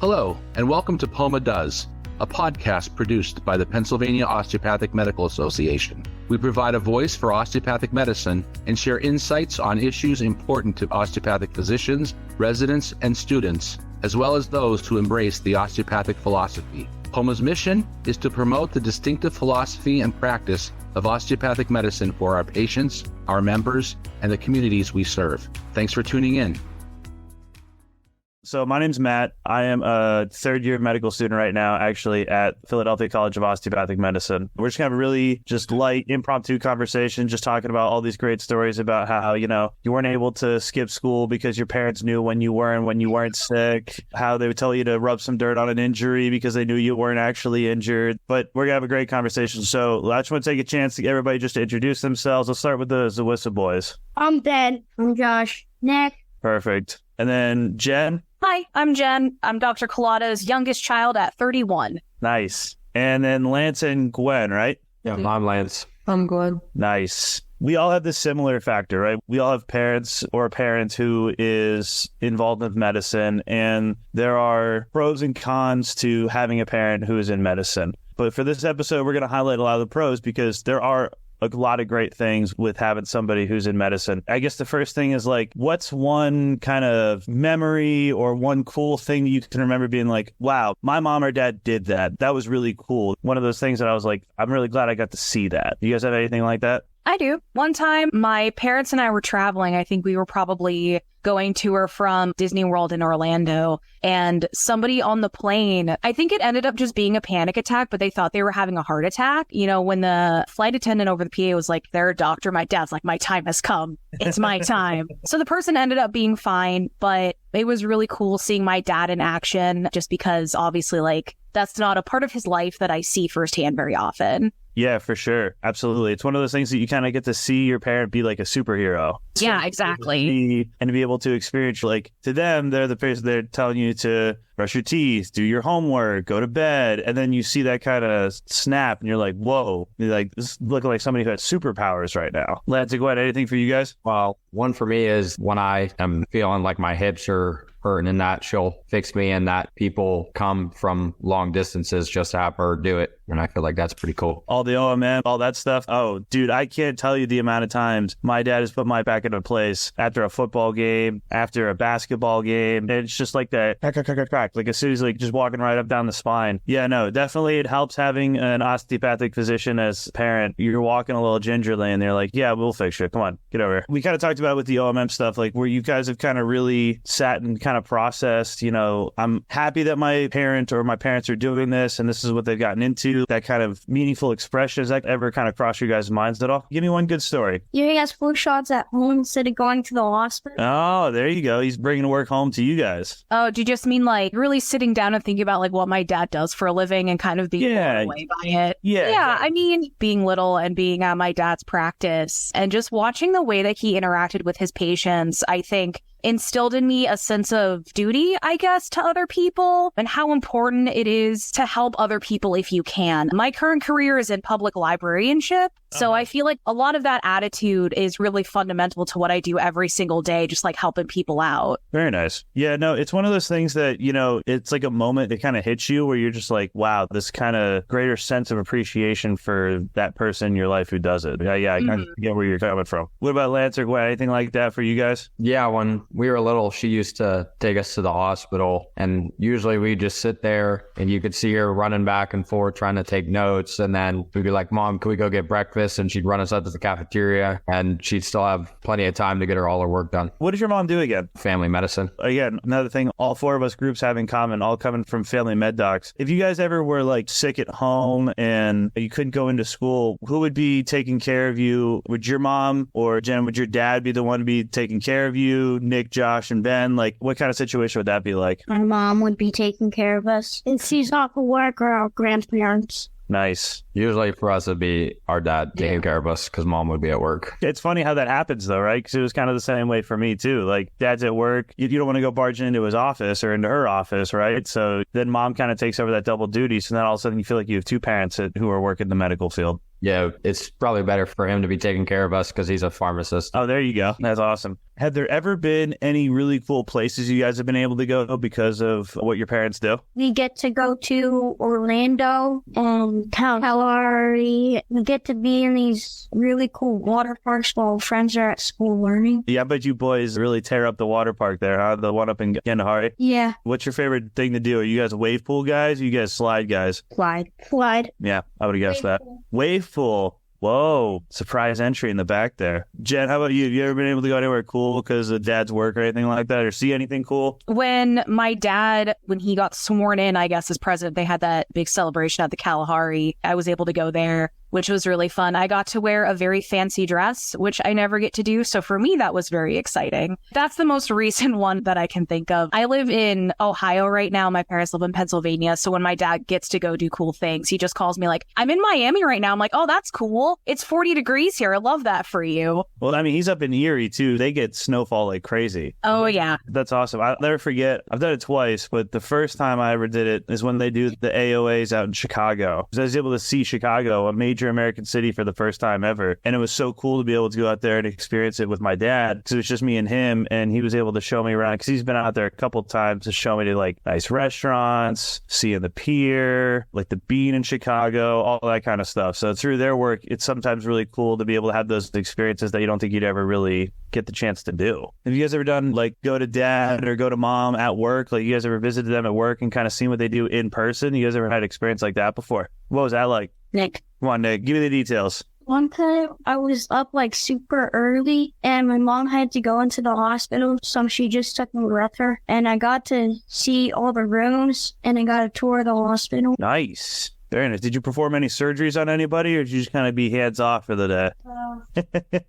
Hello, and welcome to POMA Does, a podcast produced by the Pennsylvania Osteopathic Medical Association. We provide a voice for osteopathic medicine and share insights on issues important to osteopathic physicians, residents, and students, as well as those who embrace the osteopathic philosophy. POMA's mission is to promote the distinctive philosophy and practice of osteopathic medicine for our patients, our members, and the communities we serve. Thanks for tuning in. So my name's Matt. I am a third-year medical student right now, actually, at Philadelphia College of Osteopathic Medicine. We're just going to have a really just light, impromptu conversation, just talking about all these great stories about how, you weren't able to skip school because your parents knew when you were and when you weren't sick, how they would tell you to rub some dirt on an injury because they knew you weren't actually injured. But we're going to have a great conversation. So I just want to take a chance to get everybody just to introduce themselves. Let's start with the Zawissa boys. I'm Ben. I'm Josh. Nick. Perfect. And then Jen. Hi, I'm Jen. I'm Dr. Collada's youngest child at 31. Nice. And then Lance and Gwen, right? Yeah, I'm Lance. I'm Gwen. Nice. We all have this similar factor, right? We all have parents or a parent who is involved with medicine, and there are pros and cons to having a parent who is in medicine. But for this episode, we're going to highlight a lot of the pros because there are a lot of great things with having somebody who's in medicine. I guess the first thing is what's one kind of memory or one cool thing that you can remember being like, wow, my mom or dad did that. That was really cool. One of those things that I was like, I'm really glad I got to see that. You guys have anything like that? I do. One time, my parents and I were traveling. I think we were probably going to or from Disney World in Orlando, and somebody on the plane, I think it ended up just being a panic attack, but they thought they were having a heart attack. When the flight attendant over the PA was like, they're a doctor, my dad's like, my time has come. It's my time. So the person ended up being fine, but it was really cool seeing my dad in action just because obviously that's not a part of his life that I see firsthand very often. Yeah, for sure. Absolutely. It's one of those things that you kind of get to see your parent be like a superhero. Yeah, exactly. And to be able to experience, to them, they're the person they're telling you to brush your teeth, do your homework, go to bed. And then you see that kind of snap and you're like, whoa, you're like, this is looking like somebody who has superpowers right now. Lance, go ahead. Anything for you guys? Well, one for me is when I am feeling like my hips are hurting and that she'll fix me and that people come from long distances just to have her do it. And I feel like that's pretty cool. All the OMM, all that stuff. Oh, dude, I can't tell you the amount of times my dad has put my back into place after a football game, after a basketball game. And it's just like that crack. Like as soon as just walking right up down the spine. Yeah, no, definitely it helps having an osteopathic physician as a parent. You're walking a little gingerly and they're like, yeah, we'll fix you. Come on, get over here. We kind of talked about with the OMM stuff, where you guys have kind of really sat and kind of processed, I'm happy that my parent or my parents are doing this and this is what they've gotten into. That kind of meaningful expression, has that ever kind of crossed your guys' minds at all? Give me one good story. You guys flu shots at home instead of going to the hospital? Oh, there you go. He's bringing work home to you guys. Oh, do you just mean really sitting down and thinking about what my dad does for a living and kind of being blown away by it? Yeah. I mean, being little and being at my dad's practice and just watching the way that he interacted with his patients, I think instilled in me a sense of duty, I guess, to other people and how important it is to help other people if you can. My current career is in public librarianship. So I feel like a lot of that attitude is really fundamental to what I do every single day, just helping people out. Very nice. Yeah, no, it's one of those things that, it's like a moment that kind of hits you where you're just like, wow, this kind of greater sense of appreciation for that person in your life who does it. Yeah, I kind of get where you're coming from. What about Lance or Gwen? Anything like that for you guys? Yeah, when we were little, she used to take us to the hospital and usually we'd just sit there and you could see her running back and forth trying to take notes. And then we'd be like, Mom, can we go get breakfast? And she'd run us up to the cafeteria and she'd still have plenty of time to get her all her work done. What does your mom do again? Family medicine. Again, another thing all four of us groups have in common, all coming from family med docs. If you guys ever were sick at home and you couldn't go into school, who would be taking care of you? Would your mom or Jen, would your dad be the one to be taking care of you? Nick, Josh, and Ben, what kind of situation would that be like? My mom would be taking care of us. And she's off of work or our grandparents. Nice. Usually for us, it'd be our dad taking care of us because mom would be at work. It's funny how that happens, though, right? Because it was kind of the same way for me, too. Dad's at work. You don't want to go barging into his office or into her office, right? So then mom kind of takes over that double duty. So then all of a sudden you feel like you have two parents who are working the medical field. yeah, it's probably better for him to be taking care of us because he's a pharmacist. Oh, there you go. That's awesome. Have there ever been any really cool places you guys have been able to go because of what your parents do? We get to go to Orlando and Calgary. We get to be in these really cool water parks while friends are at school learning. Yeah, I bet you boys really tear up the water park there, huh? The one up in Kandahari. Yeah. What's your favorite thing to do? Are you guys wave pool guys or you guys slide guys? Slide. Yeah, I would have guessed Wave that. pool. Wave pool. Whoa, surprise entry in the back there. Jen, how about you? Have you ever been able to go anywhere cool because of dad's work or anything like that, or see anything cool? When my dad, when he got sworn in, I guess, as president, they had that big celebration at the Kalahari. I was able to go there, which was really fun. I got to wear a very fancy dress, which I never get to do. So for me, that was very exciting. That's the most recent one that I can think of. I live in Ohio right now. My parents live in Pennsylvania. So when my dad gets to go do cool things, he just calls me like, I'm in Miami right now. I'm like, oh, that's cool. It's 40 degrees here. I love that for you. Well, I mean, he's up in Erie too. They get snowfall like crazy. Oh, yeah. That's awesome. I'll never forget. I've done it twice, but the first time I ever did it is when they do the AOAs out in Chicago. So I was able to see Chicago, a major American city, for the first time ever. And it was so cool to be able to go out there and experience it with my dad. So it was just me and him, and he was able to show me around because he's been out there a couple times to show me to like nice restaurants, seeing the pier, like the Bean in Chicago, all that kind of stuff. So through their work, it's sometimes really cool to be able to have those experiences that you don't think you'd ever really get the chance to do. Have you guys ever done like go to dad or go to mom at work? Like you guys ever visited them at work and kind of seen what they do in person? You guys ever had experience like that before? What was that like? Nick. Come on, Nick, give me the details. One time I was up like super early and my mom had to go into the hospital, so she just took me with her, and I got to see all the rooms and I got a tour of the hospital. Nice. Very nice. Did you perform any surgeries on anybody, or did you just kind of be hands off for the day?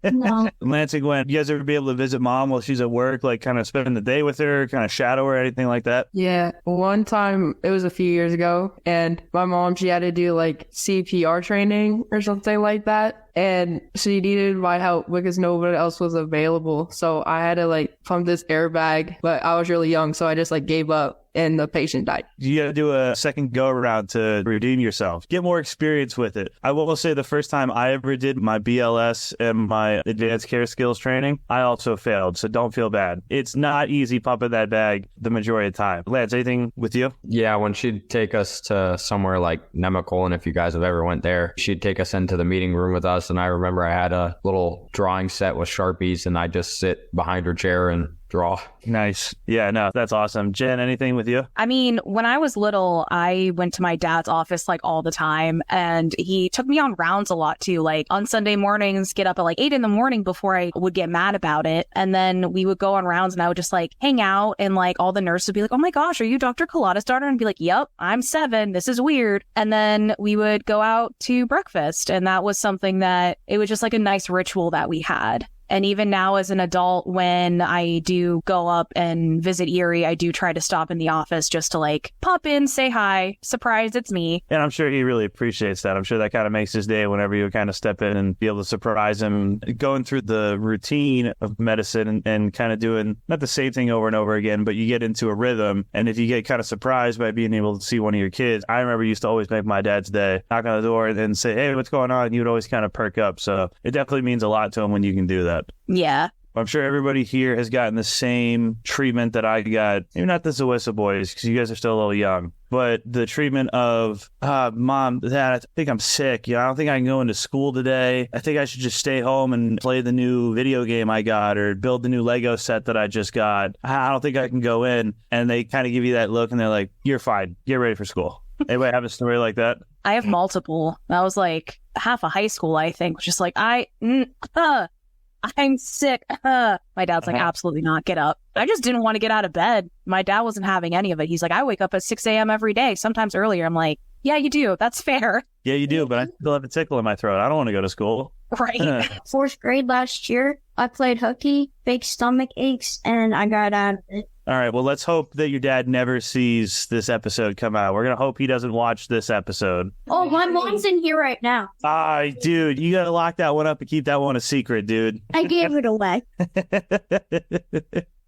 No. Lance and Gwen, you guys ever be able to visit mom while she's at work, like kind of spend the day with her, kind of shadow her, anything like that? Yeah, one time, it was a few years ago, and my mom, she had to do like CPR training or something like that. And she needed my help because nobody else was available. So I had to like pump this airbag, but I was really young, so I just like gave up and the patient died. You got to do a second go around to redeem yourself. Get more experience with it. I will say the first time I ever did my BLS and my advanced care skills training, I also failed. So don't feel bad. It's not easy pumping that bag the majority of the time. Lance, anything with you? Yeah, when she'd take us to somewhere like Nemacolin, if you guys have ever went there, she'd take us into the meeting room with us. And I remember I had a little drawing set with Sharpies, and I'd just sit behind her chair and draw. Nice. Yeah, no, that's awesome. Jen, anything with you? I mean, when I was little, I went to my dad's office like all the time, and he took me on rounds a lot too. Like on Sunday mornings, get up at like 8 a.m. before I would get mad about it. And then we would go on rounds and I would just like hang out, and like all the nurses would be like, oh my gosh, are you Dr. Collada's daughter? And I'd be like, yep, I'm 7. This is weird. And then we would go out to breakfast. And that was something that it was just like a nice ritual that we had. And even now as an adult, when I do go up and visit Erie, I do try to stop in the office just to like pop in, say hi, surprise, it's me. And I'm sure he really appreciates that. I'm sure that kind of makes his day whenever you kind of step in and be able to surprise him. Going through the routine of medicine and kind of doing not the same thing over and over again, but you get into a rhythm. And if you get kind of surprised by being able to see one of your kids, I remember used to always make my dad's day, knock on the door and say, hey, what's going on? And you would always kind of perk up. So it definitely means a lot to him when you can do that. Yeah. I'm sure everybody here has gotten the same treatment that I got. Maybe not the Zawissa boys, because you guys are still a little young, but the treatment of, Mom, Dad, I think I'm sick. I don't think I can go into school today. I think I should just stay home and play the new video game I got or build the new Lego set that I just got. I don't think I can go in. And they kind of give you that look and they're like, you're fine. Get ready for school. Anybody have a story like that? I have multiple. That was like half of high school, I think. Just like, I'm sick. My dad's like, absolutely not. Get up. I just didn't want to get out of bed. My dad wasn't having any of it. He's like, I wake up at 6 a.m. every day, sometimes earlier. I'm like, yeah, you do. That's fair. Yeah, you do. But I still have a tickle in my throat. I don't want to go to school. Right. 4th grade last year, I played hooky, fake stomach aches, and I got out of it. All right. Well, let's hope that your dad never sees this episode come out. We're going to hope he doesn't watch this episode. Oh, my mom's in here right now. Dude, you got to lock that one up and keep that one a secret, dude. I gave it away.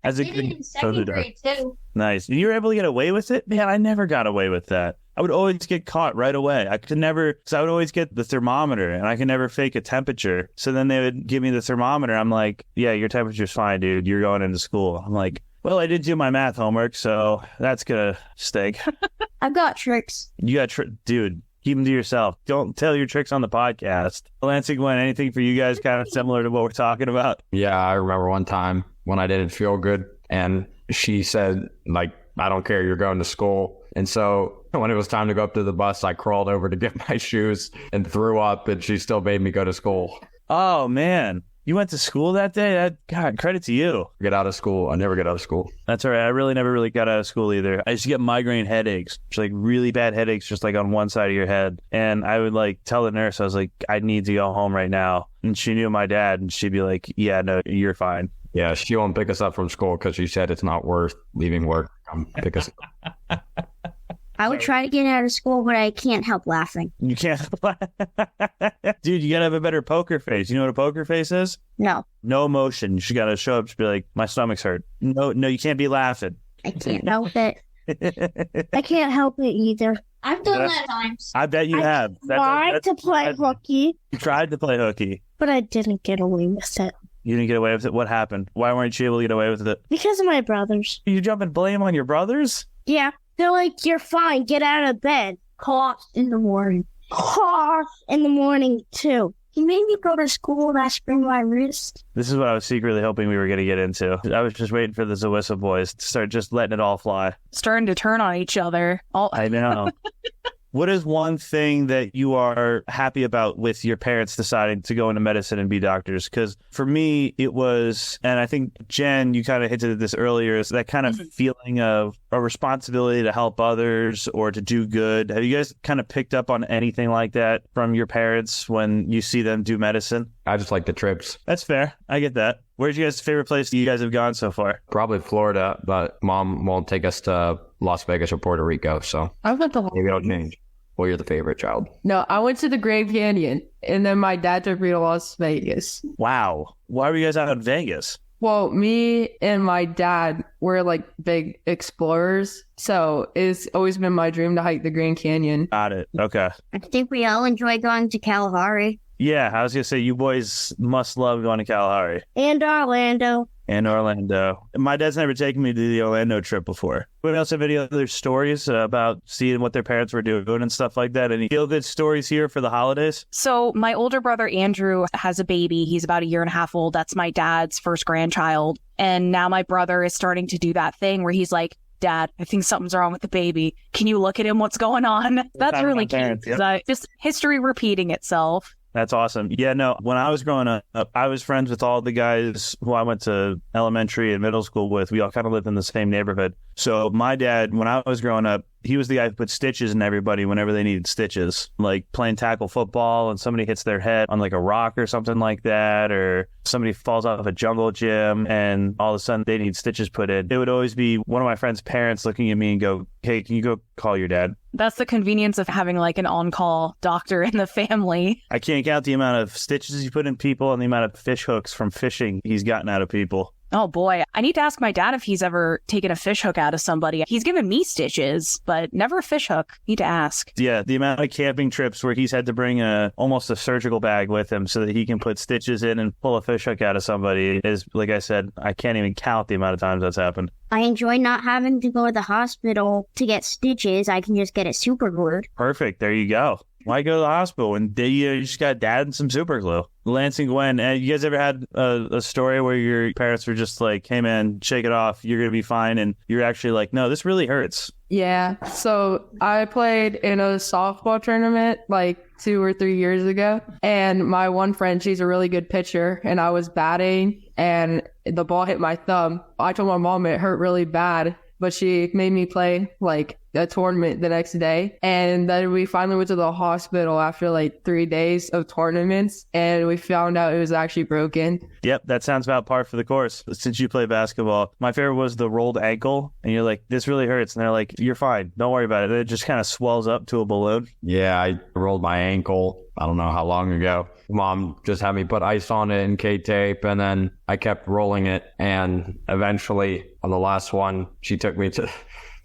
As a Did good it in 2nd grade too. Nice. And you were able to get away with it? Man, I never got away with that. I would always get caught right away. I could never, because I would always get the thermometer and I could never fake a temperature. So then they would give me the thermometer. I'm like, yeah, your temperature's fine, dude. You're going into school. I'm like, well, I did do my math homework, so that's going to stink. I've got tricks. You got, dude, keep them to yourself. Don't tell your tricks on the podcast. Lance and Gwen, anything for you guys kind of similar to what we're talking about? Yeah, I remember one time when I didn't feel good and she said, like, I don't care, you're going to school. And so when it was time to go up to the bus, I crawled over to get my shoes and threw up, and she still made me go to school. Oh, man. You went to school that day? God, credit to you. Get out of school. I never get out of school. That's all right. I never really got out of school either. I used to get migraine headaches, just like really bad headaches, just like on one side of your head. And I would like tell the nurse, I was like, I need to go home right now. And she knew my dad, and she'd be like, yeah, no, you're fine. Yeah, she won't pick us up from school because she said it's not worth leaving work. Come pick us up. I would try to get out of school, but I can't help laughing. You can't. Dude, you got to have a better poker face. You know what a poker face is? No, No emotion. You just got to show up, just be like, my stomach's hurt. No, you can't be laughing. I can't help it. I can't help it either. I've done that times. I bet you have. Tried to play hooky, You tried to play hooky. but I didn't get away with it. You didn't get away with it. What happened? Why weren't you able to get away with it? Because of my brothers. You jumping blame on your brothers? Yeah. They're like, you're fine. Get out of bed. Cough in the morning. Cough in the morning, too. He made me go to school and I sprained my wrist. This is what I was secretly hoping we were going to get into. I was just waiting for the Zawissa boys to start just letting it all fly. Starting to turn on each other. I know. What is one thing that you are happy about with your parents deciding to go into medicine and be doctors? Because for me, it was, and I think, Jen, you kind of hinted at this earlier, is that kind of feeling of a responsibility to help others or to do good. Have you guys kind of picked up on anything like that from your parents when you see them do medicine? I just like the trips. That's fair. I get that. Where's your guys' favorite place you guys have gone so far? Probably Florida, but Mom won't take us to Las Vegas or Puerto Rico, so I went to maybe it'll change. Well, you're the favorite child. No, I went to the Grand Canyon, and then my dad took me to Las Vegas. Wow. Why were you guys out in Vegas? Well, me and my dad were like big explorers, so it's always been my dream to hike the Grand Canyon. Got it. Okay. I think we all enjoy going to Kalahari. Yeah, I was going to say, you boys must love going to Kalahari. And Orlando. And Orlando. My dad's never taken me to the Orlando trip before. Anybody else have any other stories about seeing what their parents were doing and stuff like that? Any feel-good stories here for the holidays? So my older brother, Andrew, has a baby. He's about 1.5 years old. That's my dad's first grandchild. And now my brother is starting to do that thing where he's like, Dad, I think something's wrong with the baby. Can you look at him? What's going on? That's really cute. Parents, yep. Just history repeating itself. That's awesome. Yeah, no, when I was growing up, I was friends with all the guys who I went to elementary and middle school with. We all kind of lived in the same neighborhood. So my dad, when I was growing up, he was the guy who put stitches in everybody whenever they needed stitches, like playing tackle football and somebody hits their head on like a rock or something like that, or somebody falls off a jungle gym and all of a sudden they need stitches put in. It would always be one of my friend's parents looking at me and go, hey, can you go call your dad? That's the convenience of having like an on-call doctor in the family. I can't count the amount of stitches he put in people and the amount of fish hooks from fishing he's gotten out of people. Oh boy, I need to ask my dad if he's ever taken a fish hook out of somebody. He's given me stitches, but never a fish hook. Need to ask. Yeah, the amount of camping trips where he's had to bring almost a surgical bag with him so that he can put stitches in and pull a fish hook out of somebody is, like I said, I can't even count the amount of times that's happened. I enjoy not having to go to the hospital to get stitches. I can just get it super glued. Perfect. There you go. Why go to the hospital when you just got dad and some super glue? Lance and Gwen, you guys ever had a story where your parents were just like, hey man, shake it off, you're going to be fine, and you're actually like, no, this really hurts? Yeah, so I played in a softball tournament like 2 or 3 years ago, and my one friend, she's a really good pitcher, and I was batting, and the ball hit my thumb. I told my mom it hurt really bad, but she made me play like a tournament the next day. And then we finally went to the hospital after like 3 days of tournaments, and we found out it was actually broken. Yep, that sounds about par for the course. Since you play basketball, my favorite was the rolled ankle, and you're like, this really hurts. And they're like, you're fine. Don't worry about it. It just kind of swells up to a balloon. Yeah, I rolled my ankle. I don't know how long ago. Mom just had me put ice on it and K-tape, and then I kept rolling it. And eventually, on the last one, she took me to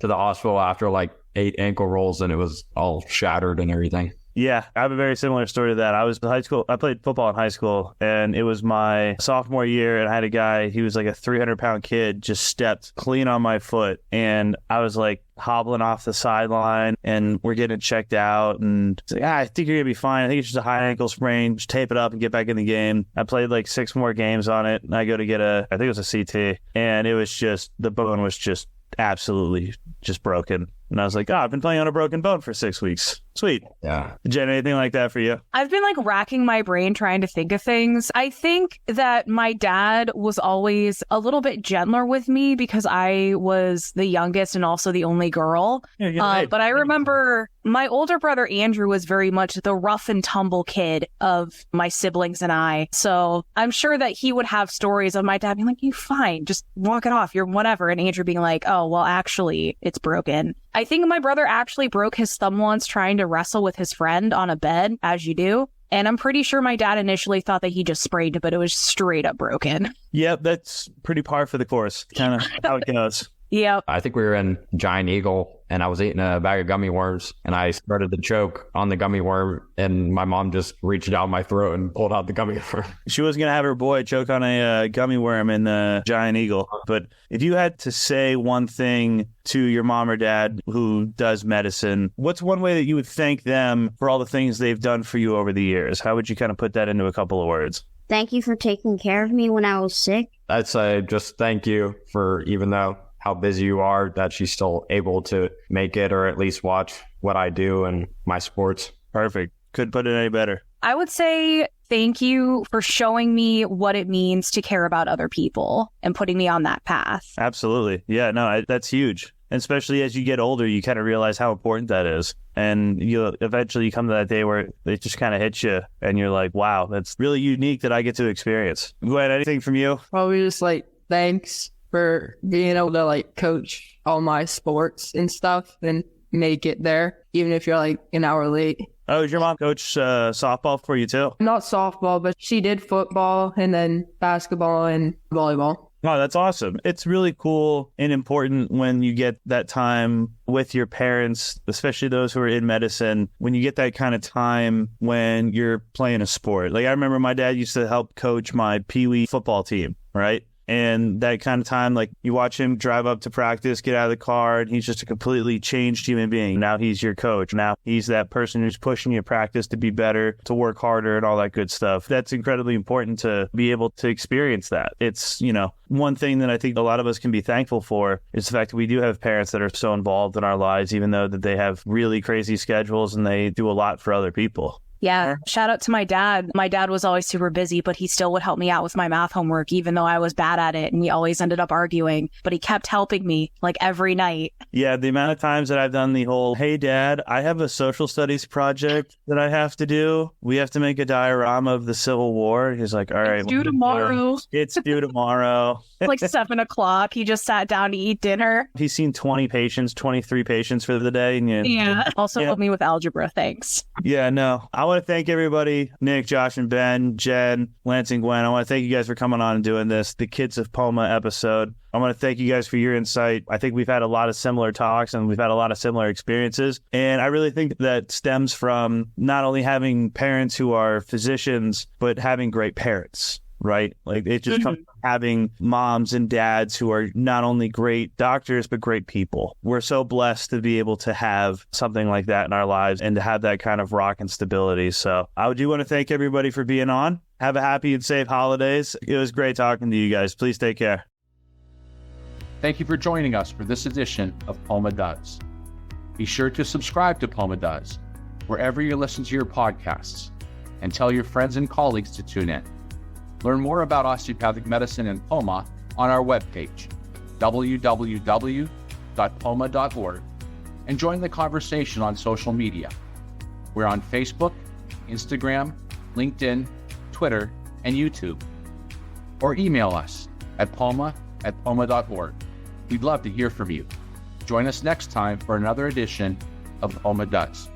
the hospital after like 8 ankle rolls and it was all shattered and everything. Yeah, I have a very similar story to that. I was in high school. I played football in high school, and it was my sophomore year, and I had a guy, he was like a 300-pound kid, just stepped clean on my foot, and I was like hobbling off the sideline, and we're getting checked out, and it's like, I think you're going to be fine. I think it's just a high ankle sprain. Just tape it up and get back in the game. I played like 6 more games on it, and I go to get I think it was a CT, and it was just, the bone was just absolutely just broken. And I was like, I've been playing on a broken bone for 6 weeks. Sweet. Yeah. Jen, anything like that for you? I've been like racking my brain trying to think of things. I think that my dad was always a little bit gentler with me because I was the youngest and also the only girl. But I remember my older brother Andrew was very much the rough and tumble kid of my siblings and I. So I'm sure that he would have stories of my dad being like, "You fine, just walk it off, you're whatever," and Andrew being like, "Oh, well, actually, it's broken." I think my brother actually broke his thumb once trying to wrestle with his friend on a bed, as you do. And I'm pretty sure my dad initially thought that he just sprained it, but it was straight up broken. Yep, that's pretty par for the course, kind of how it goes. Yep. I think we were in Giant Eagle and I was eating a bag of gummy worms and I started to choke on the gummy worm and my mom just reached down my throat and pulled out the gummy worm. She was going to have her boy choke on a gummy worm in the Giant Eagle. But if you had to say one thing to your mom or dad who does medicine, what's one way that you would thank them for all the things they've done for you over the years? How would you kind of put that into a couple of words? Thank you for taking care of me when I was sick. I'd say just thank you for, even though how busy you are, that she's still able to make it or at least watch what I do and my sports. Perfect. Couldn't put it any better. I would say thank you for showing me what it means to care about other people and putting me on that path. Absolutely. Yeah, no, that's huge. And especially as you get older, you kind of realize how important that is. And you eventually come to that day where it just kind of hits you and you're like, wow, that's really unique that I get to experience. Gwen, anything from you? Probably just like, thanks for being able to like coach all my sports and stuff and make it there, even if you're like an hour late. Oh, does your mom coach softball for you too? Not softball, but she did football and then basketball and volleyball. Oh, that's awesome. It's really cool and important when you get that time with your parents, especially those who are in medicine, when you get that kind of time when you're playing a sport. Like I remember my dad used to help coach my Pee-wee football team, right? And that kind of time, like you watch him drive up to practice, get out of the car, and he's just a completely changed human being. Now he's your coach. Now he's that person who's pushing you to practice to be better, to work harder and all that good stuff. That's incredibly important to be able to experience that. It's, one thing that I think a lot of us can be thankful for is the fact that we do have parents that are so involved in our lives, even though that they have really crazy schedules and they do a lot for other people. Yeah. Shout out to my dad. My dad was always super busy, but he still would help me out with my math homework, even though I was bad at it. And we always ended up arguing, but he kept helping me like every night. Yeah. The amount of times that I've done the whole, hey, Dad, I have a social studies project that I have to do. We have to make a diorama of the Civil War. He's like, all right. It's due tomorrow. It's due tomorrow. Like 7 o'clock. He just sat down to eat dinner. He's seen 23 patients for the day. And also helped me with algebra. Thanks. Yeah, no. I want to thank everybody, Nick, Josh, and Ben, Jen, Lance, and Gwen. I want to thank you guys for coming on and doing this, the Kids of POMA episode. I want to thank you guys for your insight. I think we've had a lot of similar talks and we've had a lot of similar experiences. And I really think that stems from not only having parents who are physicians, but having great parents. Right? Like it just comes from having moms and dads who are not only great doctors, but great people. We're so blessed to be able to have something like that in our lives and to have that kind of rock and stability. So I do want to thank everybody for being on. Have a happy and safe holidays. It was great talking to you guys. Please take care. Thank you for joining us for this edition of POMA Does. Be sure to subscribe to POMA Does wherever you listen to your podcasts and tell your friends and colleagues to tune in. Learn more about osteopathic medicine and POMA on our webpage, www.poma.org, and join the conversation on social media. We're on Facebook, Instagram, LinkedIn, Twitter, and YouTube. Or email us at poma@poma.org. We'd love to hear from you. Join us next time for another edition of POMA Does.